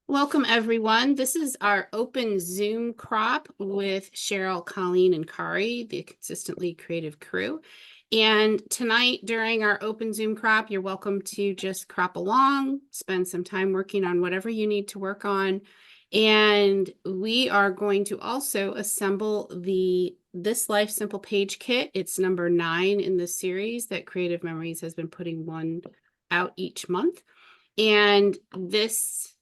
Welcome, everyone. This is our open Zoom crop with Cheryl, Colleen, and Kari, the Consistently Creative crew. And tonight, during our open Zoom crop, you're welcome to just crop along, spend some time working on whatever you need to work on. And we are going to also assemble the This Life Simple Page Kit. It's number 9 in the series that Creative Memories has been putting one out each month. And this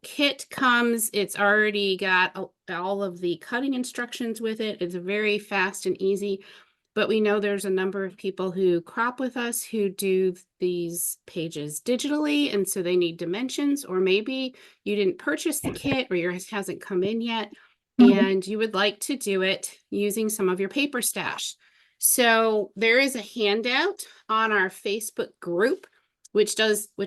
kit comes, it's already got all of the cutting instructions with it. It's very fast and easy, but we know there's a number of people who crop with us who do these pages digitally, and so they need dimensions, or maybe you didn't purchase the kit or yours hasn't come in yet, and you would like to do it using some of your paper stash. So there is a handout on our Facebook group which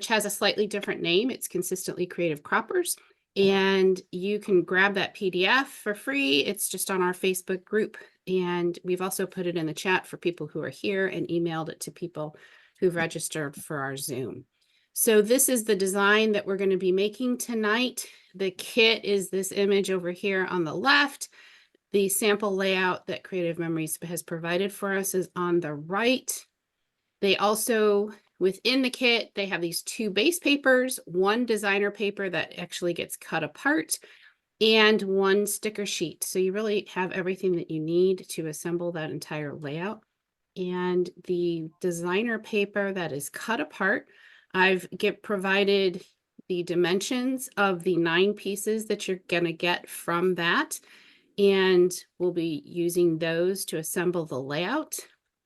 has a slightly different name. It's Consistently Creative Croppers. And you can grab that PDF for free. It's just on our Facebook group. And we've also put it in the chat for people who are here and emailed it to people who've registered for our Zoom. So this is the design that we're going to be making tonight. The kit is this image over here on the left. The sample layout that Creative Memories has provided for us is on the right. They also, within the kit, they have these 2 base papers, 1 designer paper that actually gets cut apart, and 1 sticker sheet. So you really have everything that you need to assemble that entire layout. And the designer paper that is cut apart, I've provided the dimensions of the 9 pieces that you're going to get from that. And we'll be using those to assemble the layout,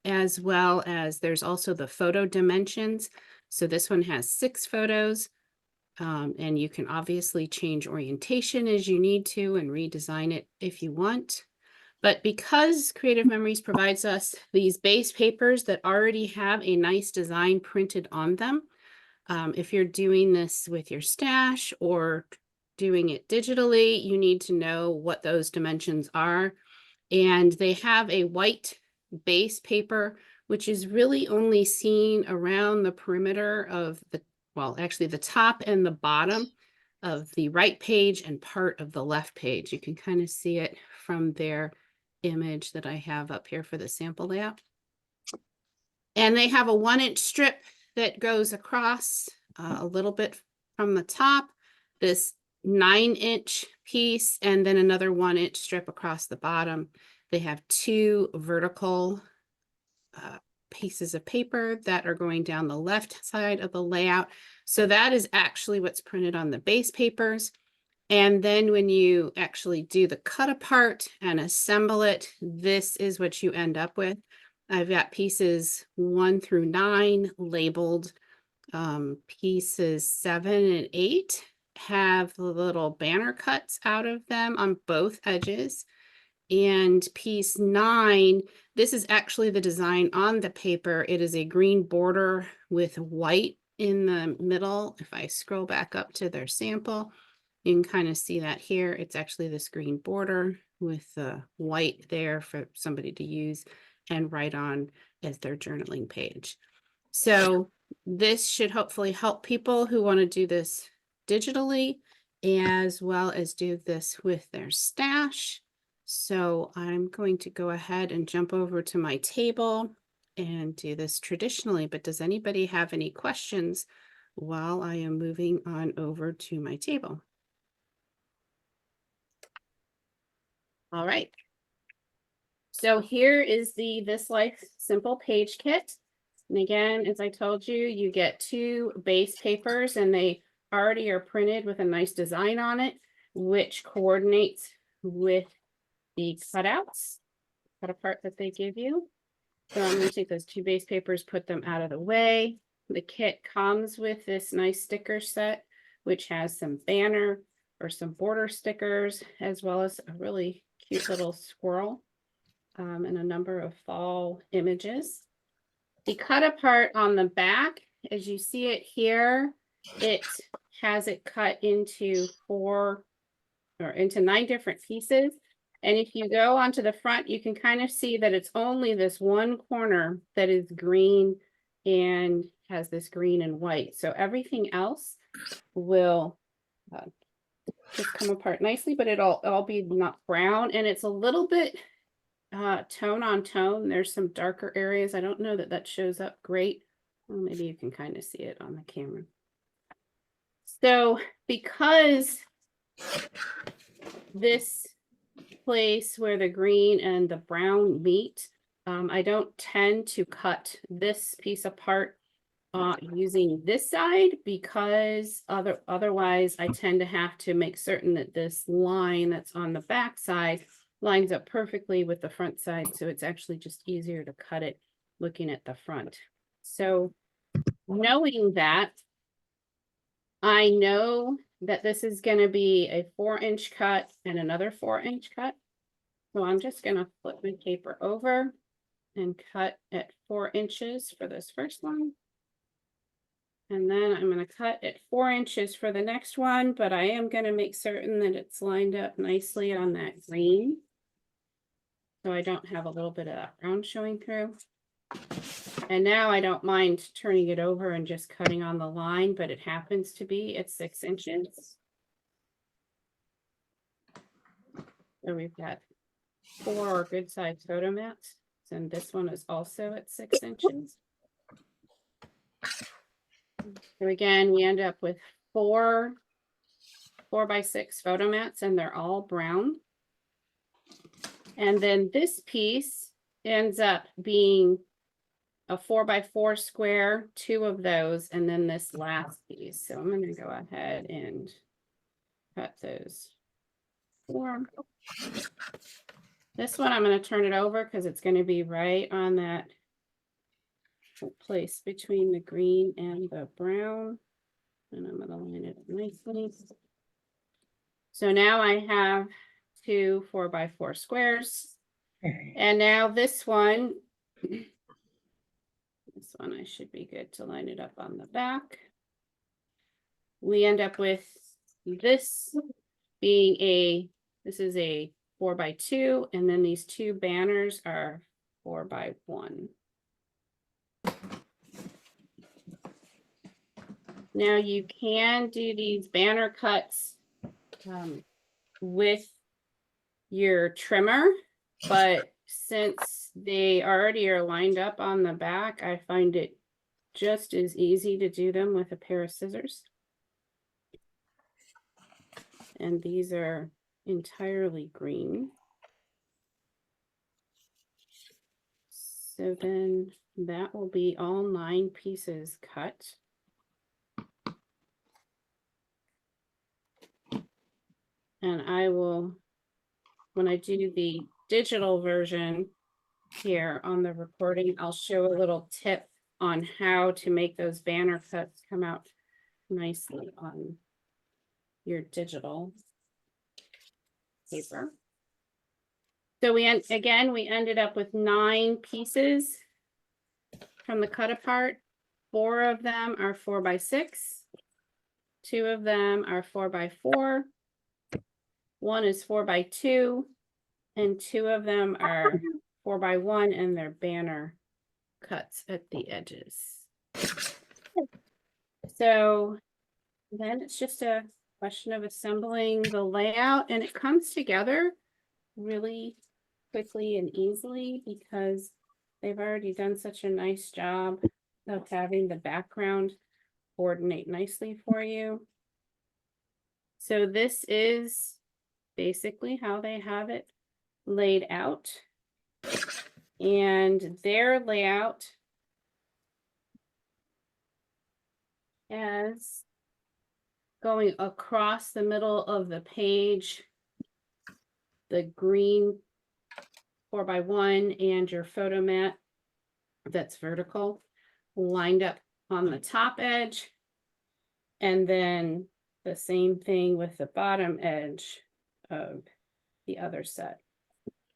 as well as there's also the photo dimensions. So this one has 6 photos, and you can obviously change orientation as you need to and redesign it if you want. But because Creative Memories provides us these base papers that already have a nice design printed on them, if you're doing this with your stash or doing it digitally, you need to know what those dimensions are. And they have a white base paper, which is really only seen around the perimeter of actually the top and the bottom of the right page and part of the left page. You can kind of see it from their image that I have up here for the sample layout. And they have a 1-inch strip that goes across a little bit from the top, this 9-inch piece, and then another 1-inch strip across the bottom. They have 2 vertical pieces of paper that are going down the left side of the layout. So that is actually what's printed on the base papers. And then when you actually do the cut apart and assemble it, this is what you end up with. I've got pieces 1 through 9 labeled. Pieces 7 and 8 have the little banner cuts out of them on both edges. And piece 9, this is actually the design on the paper. It is a green border with white in the middle. If I scroll back up to their sample, you can kind of see that here. It's actually this green border with the white there for somebody to use and write on as their journaling page. So this should hopefully help people who want to do this digitally, as well as do this with their stash. So I'm going to go ahead and jump over to my table and do this traditionally, but does anybody have any questions while I am moving on over to my table? All right. So here is the This Life Simple Page Kit. And again, as I told you, you get 2 base papers and they already are printed with a nice design on it, which coordinates with the cutouts, cut apart that they give you. So I'm going to take those 2 base papers, put them out of the way. The kit comes with this nice sticker set, which has some banner or some border stickers, as well as a really cute little squirrel and a number of fall images. The cut apart on the back, as you see it here, it has it cut into 9 different pieces. And if you go onto the front, you can kind of see that it's only this one corner that is green and has this green and white. So everything else will just come apart nicely, but it'll all be not brown, and it's a little bit tone on tone. There's some darker areas. I don't know that that shows up great. Well, maybe you can kind of see it on the camera. So because this place where the green and the brown meet, I don't tend to cut this piece apart using this side, because otherwise I tend to have to make certain that this line that's on the back side lines up perfectly with the front side. So it's actually just easier to cut it looking at the front. So knowing that, I know that this is going to be a 4-inch cut and another 4-inch cut. So I'm just going to flip my paper over and cut at 4 inches for this first one. And then I'm going to cut at 4 inches for the next one, but I am going to make certain that it's lined up nicely on that green, so I don't have a little bit of that brown showing through. And now I don't mind turning it over and just cutting on the line, but it happens to be at 6 inches. So we've got 4 good sized photo mats, and this one is also at 6 inches. So again, we end up with 4 4x6 photo mats, and they're all brown. And then this piece ends up being a 4x4 square, 2 of those, and then this last piece. So I'm going to go ahead and cut those 4. This one I'm going to turn it over because it's going to be right on that place between the green and the brown. And I'm going to line it nicely. So now I have 2 4x4 squares. And now this one I should be good to line it up on the back. We end up with this being this is a 4x2, and then these 2 banners are 4x1. Now you can do these banner cuts with your trimmer, but since they already are lined up on the back, I find it just as easy to do them with a pair of scissors. And these are entirely green. So then that will be all 9 pieces cut. And I will, when I do the digital version here on the recording, I'll show a little tip on how to make those banner cuts come out nicely on your digital paper. So we ended up with 9 pieces from the cut apart. 4 of them are 4x6. 2 of them are 4x4. 1 is 4x2, and 2 of them are 4x1, and they're banner cuts at the edges. So then it's just a question of assembling the layout, and it comes together really quickly and easily because they've already done such a nice job of having the background coordinate nicely for you. So this is basically how they have it laid out, and their layout as going across the middle of the page, the green 4x1 and your photo mat that's vertical lined up on the top edge, and then the same thing with the bottom edge of the other set.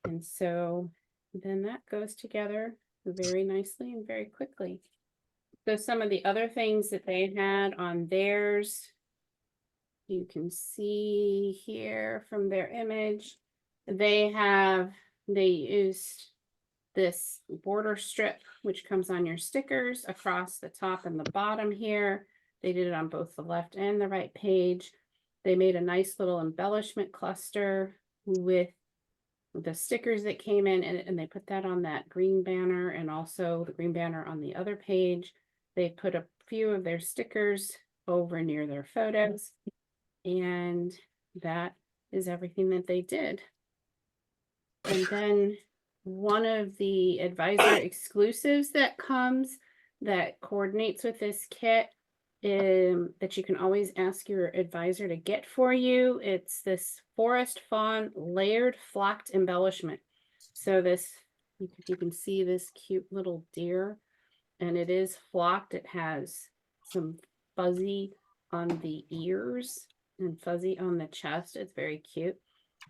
And so then that goes together very nicely and very quickly. So some of the other things that they had on theirs, you can see here from their image, they used this border strip, which comes on your stickers across the top and the bottom here. They did it on both the left and the right page. They made a nice little embellishment cluster with the stickers that came in, and they put that on that green banner and also the green banner on the other page. They put a few of their stickers over near their photos, and that is everything that they did. And then one of the advisor exclusives that comes that coordinates with this kit that you can always ask your advisor to get for you. It's this forest fawn layered flocked embellishment. So this, you can see this cute little deer, and it is flocked. It has some fuzzy on the ears and fuzzy on the chest. It's very cute.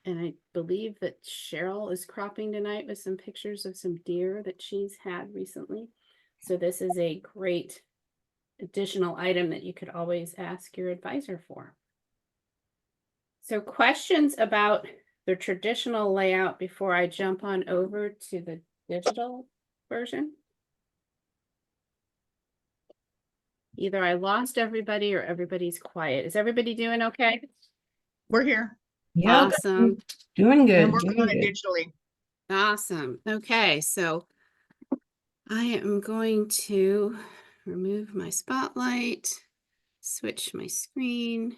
And I believe that Cheryl is cropping tonight with some pictures of some deer that she's had recently. So this is a great additional item that you could always ask your advisor for. So questions about the traditional layout before I jump on over to the digital version? Either I lost everybody or everybody's quiet. Is everybody doing okay? We're here. Yeah, Awesome. doing good. And working on it Good. digitally. Awesome. Okay, so I am going to remove my spotlight, switch my screen,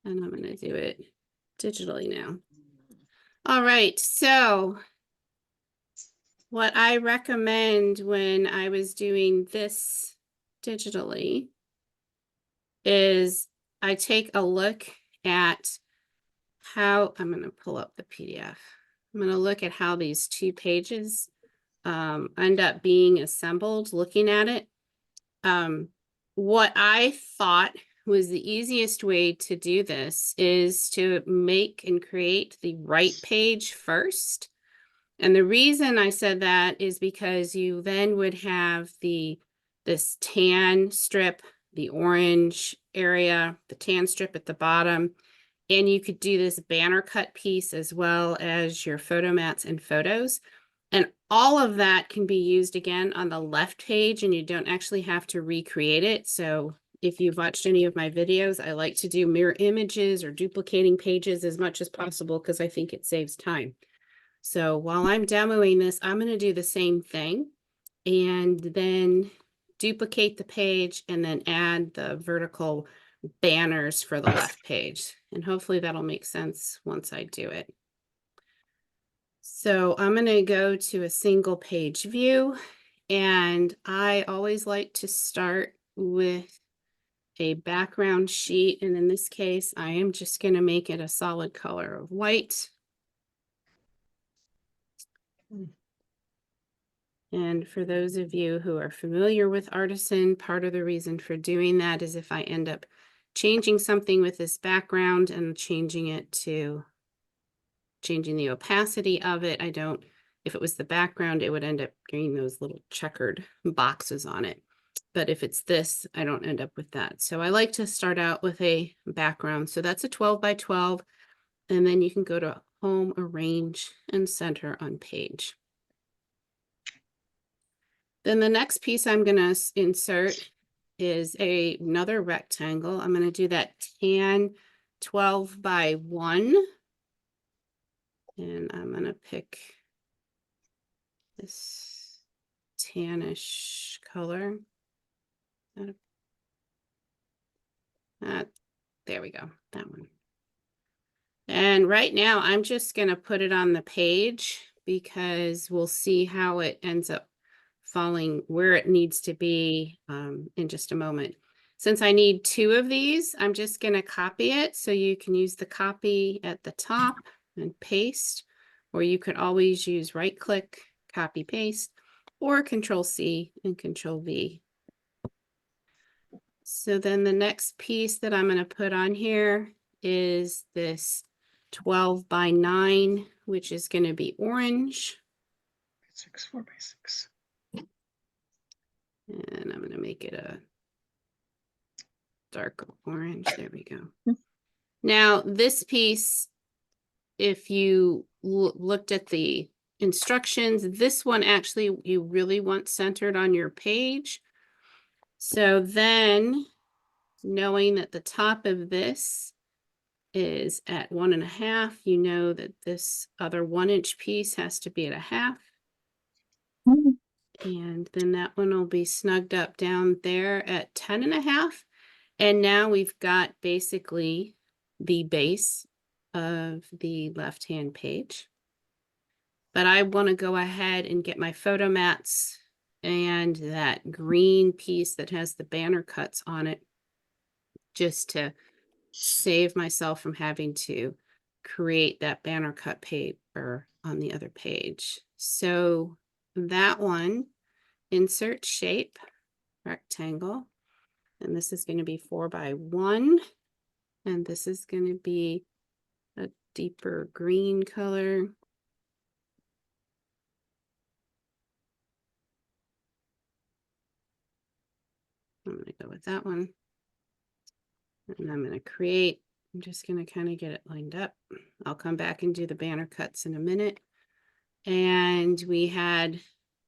and I'm going to do it digitally now. All right, so what I recommend when I was doing this digitally is I take a look at how, I'm going to pull up the PDF. I'm going to look at how these two pages end up being assembled, looking at it. What I thought was the easiest way to do this is to make and create the right page first. And the reason I said that is because you then would have this tan strip, the orange area, the tan strip at the bottom, and you could do this banner cut piece as well as your photo mats and photos. And all of that can be used again on the left page, and you don't actually have to recreate it. So if you've watched any of my videos, I like to do mirror images or duplicating pages as much as possible because I think it saves time. So while I'm demoing this, I'm going to do the same thing and then duplicate the page and then add the vertical banners for the left page. And hopefully that'll make sense once I do it. So I'm going to go to a single page view, and I always like to start with a background sheet. And in this case, I am just going to make it a solid color of white. And for those of you who are familiar with Artisan, part of the reason for doing that is if I end up changing something with this background and changing the opacity of it, if it was the background, it would end up getting those little checkered boxes on it. But if it's this, I don't end up with that. So I like to start out with a background. So that's a 12 by 12. And then you can go to Home, Arrange, and Center on Page. Then the next piece I'm going to insert is another rectangle. I'm going to do that tan 12 by 1. And I'm going to pick this tannish color. There we go, that one. And right now I'm just going to put it on the page because we'll see how it ends up falling where it needs to be in just a moment. Since I need 2 of these, I'm just going to copy it. So you can use the copy at the top and paste, or you could always use right click, copy paste, or Control C and Control V. So then the next piece that I'm going to put on here is this 12 by 9, which is going to be orange. 4 by 6. And I'm going to make it a dark orange. There we go. Now this piece, if you looked at the instructions, this one actually you really want centered on your page. So then knowing that the top of this is at 1.5, you know that this other 1-inch piece has to be at 1/2. And then that one will be snugged up down there at 10.5. And now we've got basically the base of the left-hand page. But I want to go ahead and get my photo mats and that green piece that has the banner cuts on it, just to save myself from having to create that banner cut paper on the other page. So that one, insert shape, rectangle, and this is going to be 4x1, and this is going to be a deeper green color. I'm going to go with that one. And I'm going to create, I'm just going to kind of get it lined up. I'll come back and do the banner cuts in a minute. And we had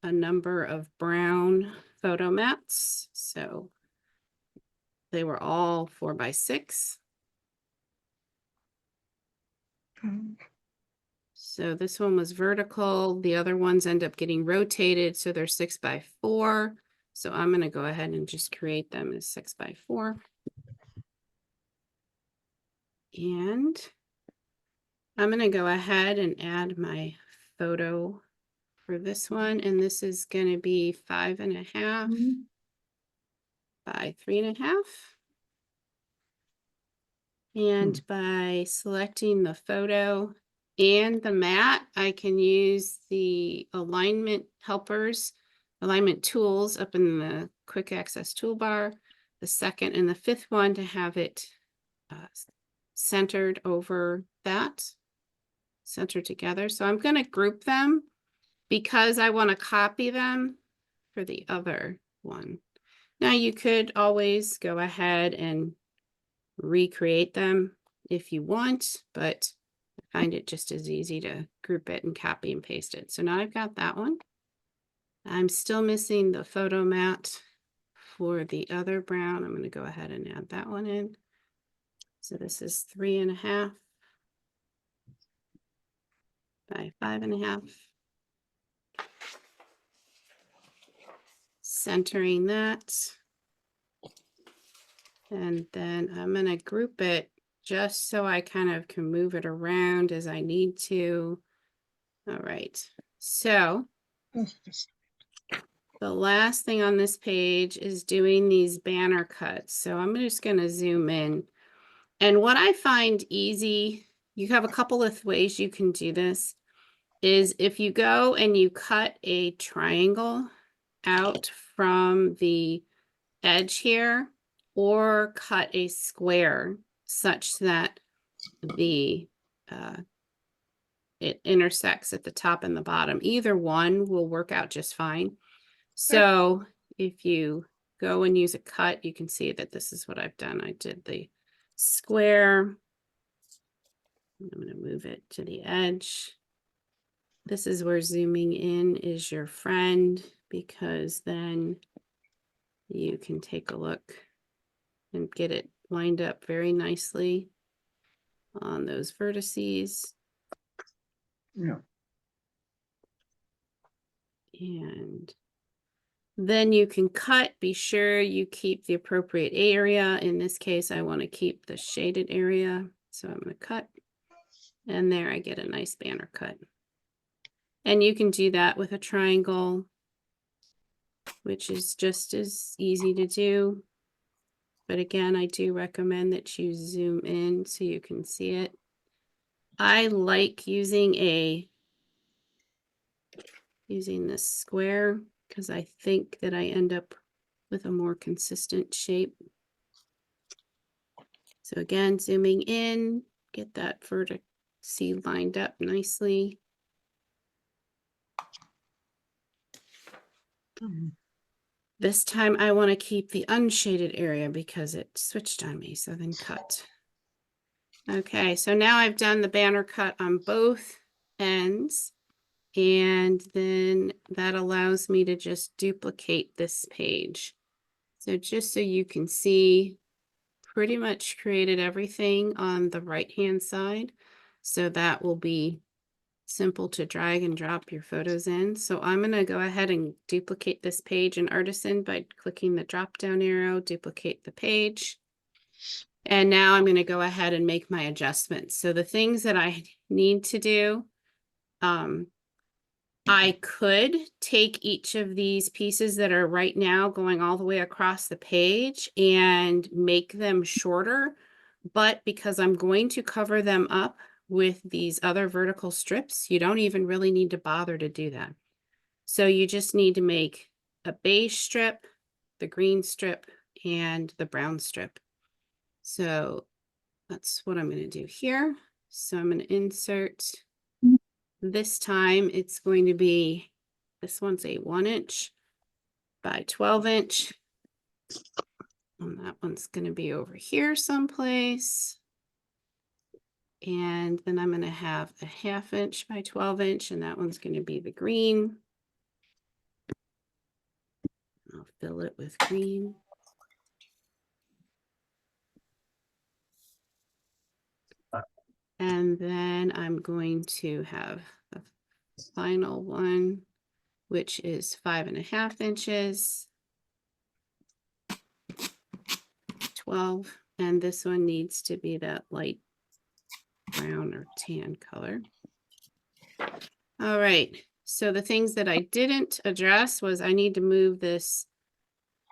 a number of brown photo mats. So they were all 4x6. So this one was vertical. The other ones end up getting rotated. So they're 6x4. So I'm going to go ahead and just create them as 6x4. And I'm going to go ahead and add my photo for this one. And this is going to be 5.5 by 3.5. And by selecting the photo and the mat, I can use the alignment helpers, alignment tools up in the quick access toolbar, the second and the fifth one to have it centered over that, centered together. So I'm going to group them because I want to copy them for the other one. Now you could always go ahead and recreate them if you want, but I find it just as easy to group it and copy and paste it. So now I've got that one. I'm still missing the photo mat for the other brown. I'm going to go ahead and add that one in. So this is 3.5 by 5.5. Centering that. And then I'm going to group it just so I kind of can move it around as I need to. All right. So the last thing on this page is doing these banner cuts. So I'm just going to zoom in. And what I find easy, you have a couple of ways you can do this, is if you go and you cut a triangle out from the edge here, or cut a square such that the it intersects at the top and the bottom. Either one will work out just fine. So if you go and use a cut, you can see that this is what I've done. I did the square. I'm going to move it to the edge. This is where zooming in is your friend, because then you can take a look and get it lined up very nicely on those vertices. Yeah. And then you can cut. Be sure you keep the appropriate area. In this case, I want to keep the shaded area. So I'm going to cut. And there I get a nice banner cut. And you can do that with a triangle, which is just as easy to do. But again, I do recommend that you zoom in so you can see it. I like using this square because I think that I end up with a more consistent shape. So again, zooming in, get that vertex lined up nicely. This time I want to keep the unshaded area because it switched on me, so then cut. Okay, so now I've done the banner cut on both ends, and then that allows me to just duplicate this page. So just so you can see pretty much created everything on the right-hand side. So that will be simple to drag and drop your photos in. So I'm going to go ahead and duplicate this page in Artisan by clicking the drop-down arrow, duplicate the page. And now I'm going to go ahead and make my adjustments. So the things that I need to do, I could take each of these pieces that are right now going all the way across the page and make them shorter, but because I'm going to cover them up with these other vertical strips, you don't even really need to bother to do that. So you just need to make a beige strip, the green strip, and the brown strip. So that's what I'm going to do here. So I'm going to insert. This time it's going to be, this one's a 1" by 12" and that one's going to be over here someplace. And then I'm going to have a 1/2" by 12" and that one's going to be the green. I'll fill it with green. And then I'm going to have a final one, which is 5.5". 12, and this one needs to be that light brown or tan color. All right, so the things that I didn't address was I need to move this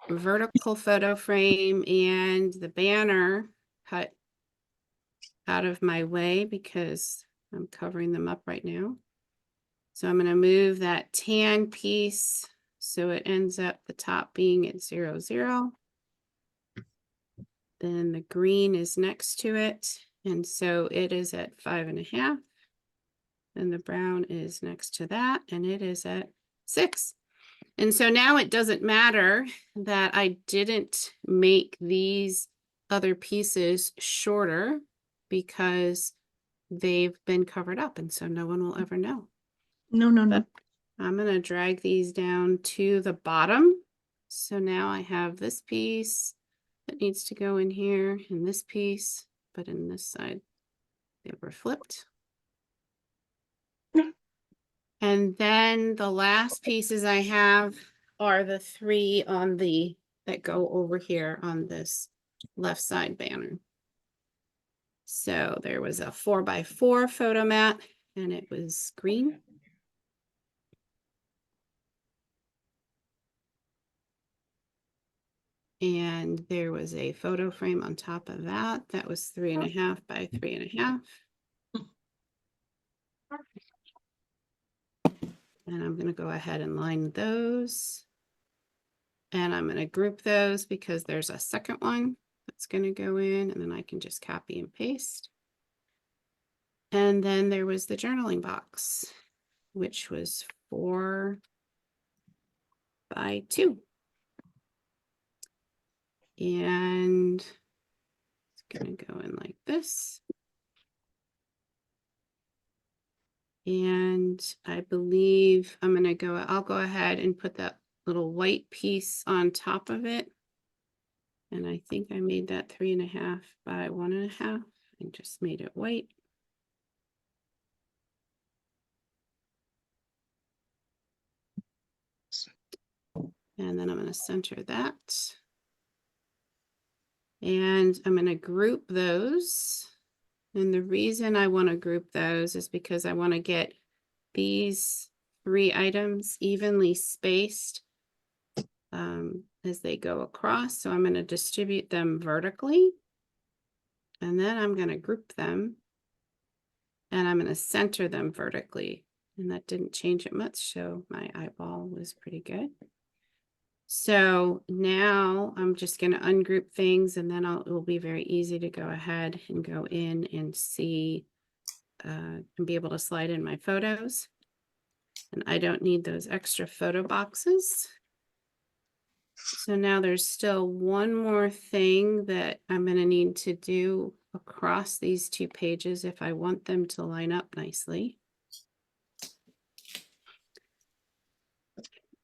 vertical photo frame and the banner cut out of my way because I'm covering them up right now. So I'm going to move that tan piece so it ends up the top being at 0, 0. Then the green is next to it, and so it is at 5.5. And the brown is next to that, and it is at 6. And so now it doesn't matter that I didn't make these other pieces shorter because they've been covered up, and so no one will ever know. No. But I'm going to drag these down to the bottom. So now I have this piece that needs to go in here, and this piece, but in this side, they were flipped. And then the last pieces I have are the 3 on the, that go over here on this left side banner. So there was a 4x4 photo mat, and it was green. And there was a photo frame on top of that. That was 3.5 by 3.5. And I'm going to go ahead and line those. And I'm going to group those because there's a second one that's going to go in, and then I can just copy and paste. And then there was the journaling box, which was 4 by 2. And it's going to go in like this. And I believe I'm going to go, I'll go ahead and put that little white piece on top of it. And I think I made that 3.5 by 1.5 and just made it white. And then I'm going to center that. And I'm going to group those. And the reason I want to group those is because I want to get these 3 items evenly spaced as they go across. So I'm going to distribute them vertically. And then I'm going to group them. And I'm going to center them vertically. And that didn't change it much, so my eyeball was pretty good. So now I'm just going to ungroup things, and then it will be very easy to go ahead and go in and see and be able to slide in my photos. And I don't need those extra photo boxes. So now there's still one more thing that I'm going to need to do across these 2 pages if I want them to line up nicely.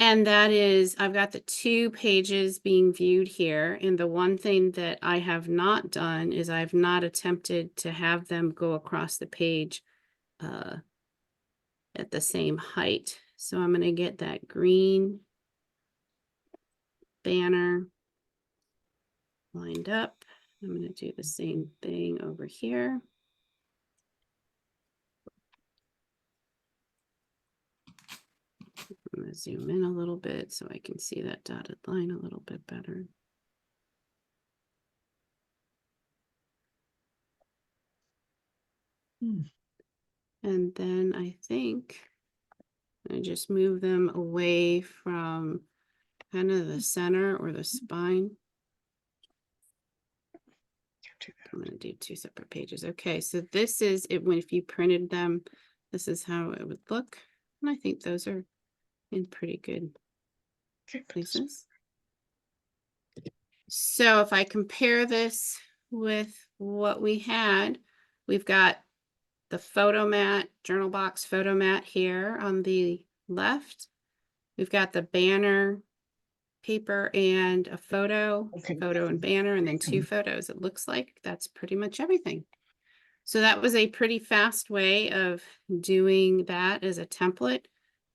And that is, I've got the 2 pages being viewed here. And the one thing that I have not done is I've not attempted to have them go across the page at the same height. So I'm going to get that green banner lined up. I'm going to do the same thing over here. I'm going to zoom in a little bit so I can see that dotted line a little bit better. And then I think I just move them away from kind of the center or the spine. I'm going to do 2 separate pages. Okay, so this is it when if you printed them, this is how it would look. And I think those are in pretty good places. So if I compare this with what we had, we've got the photo mat, journal box photo mat here on the left. We've got the banner, paper and a photo, photo and banner, and then 2 photos. It looks like that's pretty much everything. So that was a pretty fast way of doing that as a template.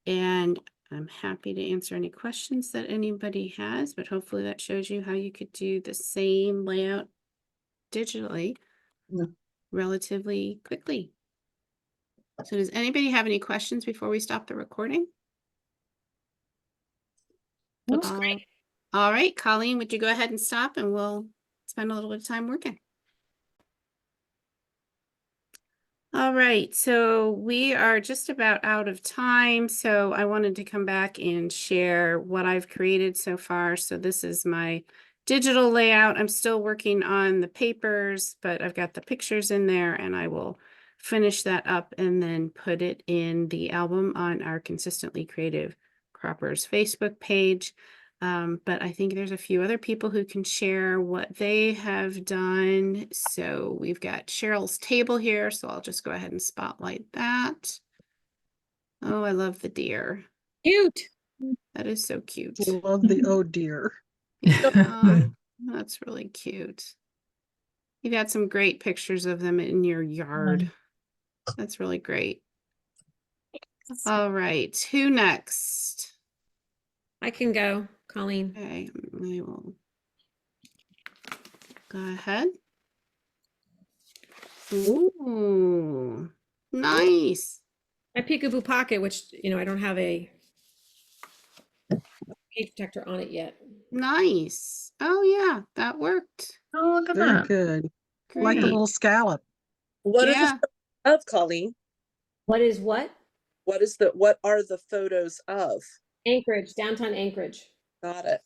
And I'm happy to answer any questions that anybody has, but hopefully that shows you how you could do the same layout digitally relatively quickly. So does anybody have any questions before we stop the recording? Looks great. All right, Colleen, would you go ahead and stop and we'll spend a little bit of time working. All right, so we are just about out of time. So I wanted to come back and share what I've created so far. So this is my digital layout. I'm still working on the papers, but I've got the pictures in there and I will finish that up and then put it in the album on our Consistently Creative Croppers Facebook page. But I think there's a few other people who can share what they have done. So we've got Cheryl's table here, so I'll just go ahead and spotlight that. Oh, I love the deer. Cute. That is so cute. I love the oh dear. Yeah, that's really cute. You've got some great pictures of them in your yard. That's really great. All right, who next? I can go, Colleen. Okay, I will go ahead. Ooh, nice. My Peekaboo Pocket, which, I don't have a page protector on it yet. Nice. Oh yeah, that worked. Oh, look at Very that. good. Like a Great. little scallop. What Yeah. are the photos of, Colleen? What is what? What are the photos of? Anchorage, downtown Anchorage. Got it.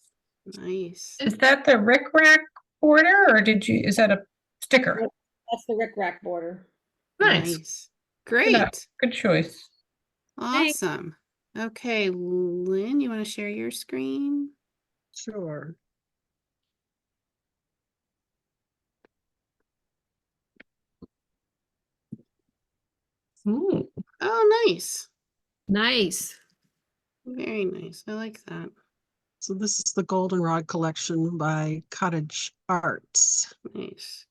Nice. Is that the Rick Rack border or is that a sticker? That's the Rick Rack border. Nice. Great. Good choice. Thanks. Awesome. Okay, Lynn, you want to share your screen? Sure. Ooh. Oh, nice. Nice. Very nice. I like that. So this is the Goldenrod collection by Cottage Arts. Nice.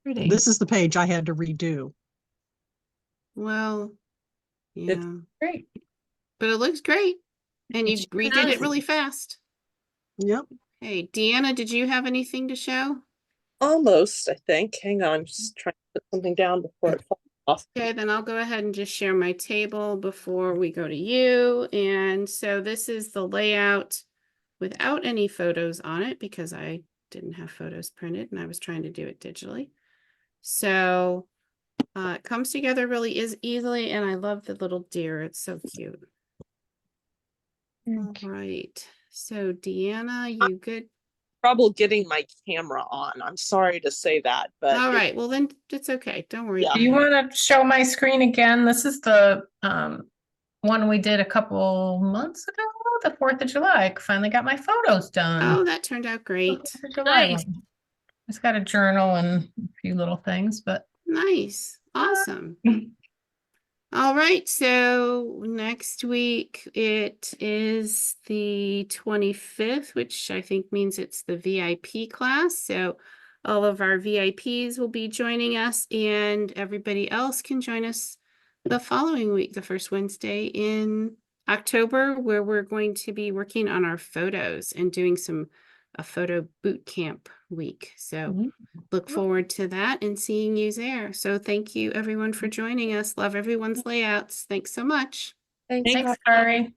Pretty. This is the page I had to redo. Well, yeah, Great. but it looks great. And you It redid does. it really fast. Yep. Hey, Deanna, did you have anything to show? Almost, I think. Hang on, just trying to put something down before it falls off. Okay, then I'll go ahead and just share my table before we go to you. And so this is the layout without any photos on it because I didn't have photos printed and I was trying to do it digitally. So it comes together really easily and I love the little deer. It's so cute. All right. So Deanna, you good? Trouble getting my camera on. I'm sorry to say that, but All right. Well, then it's okay. Don't worry. Yeah. Do you want to show my screen again? This is the one we did a couple months ago, the 4th of July. I finally got my photos done. Oh, that turned out great. 4th of July Nice. one. It's got a journal and a few little things, but Nice. Awesome. All right, so next week it is the 25th, which I think means it's the VIP class. So all of our VIPs will be joining us, and everybody else can join us the following week, the first Wednesday in October, where we're going to be working on our photos and doing a photo boot camp week. So look forward to that and seeing you there. So thank you everyone for joining us. Love everyone's layouts. Thanks so much. Thanks. Thanks, Kari.